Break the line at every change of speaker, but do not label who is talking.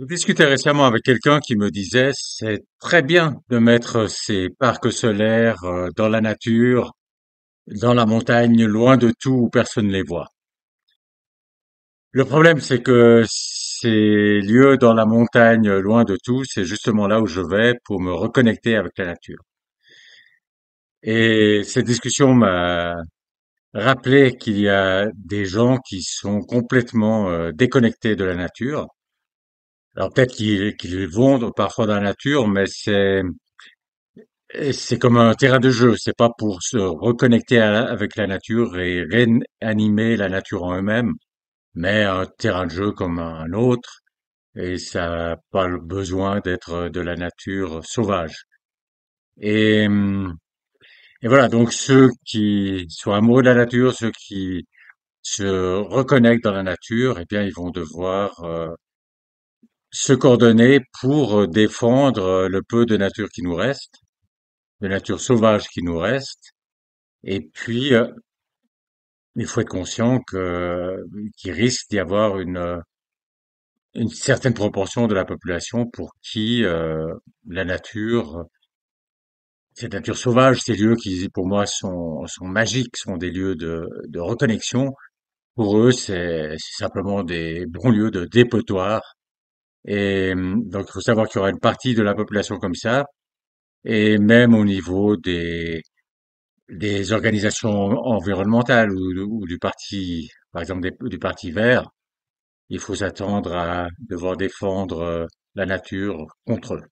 Je discutais récemment avec quelqu'un qui me disait c'est très bien de mettre ces parcs solaires dans la nature, dans la montagne, loin de tout où personne ne les voit. Le problème, c'est que ces lieux dans la montagne, loin de tout, c'est justement là où je vais pour me reconnecter avec la nature. Et cette discussion m'a rappelé qu'il y a des gens qui sont complètement déconnectés de la nature. Alors peut-être qu'ils vont parfois dans la nature, mais c'est comme un terrain de jeu. C'est pas pour se reconnecter avec la nature et réanimer la nature en eux-mêmes, mais un terrain de jeu comme un autre. Et ça n'a pas le besoin d'être de la nature sauvage. Et, hum, et voilà, donc ceux qui sont amoureux de la nature, ceux qui se reconnectent dans la nature, eh bien, ils vont devoir se coordonner pour défendre le peu de nature qui nous reste, de nature sauvage qui nous reste. Et puis, il faut être conscient qu'il risque d'y avoir une certaine proportion de la population pour qui la nature, cette nature sauvage, ces lieux qui, pour moi, sont magiques, sont des lieux de reconnexion. Pour eux, c'est simplement des bons lieux de dépotoir. Et donc, il faut savoir qu'il y aura une partie de la population comme ça, et même au niveau des organisations environnementales ou du parti, par exemple du parti vert, il faut s'attendre à devoir défendre la nature contre eux.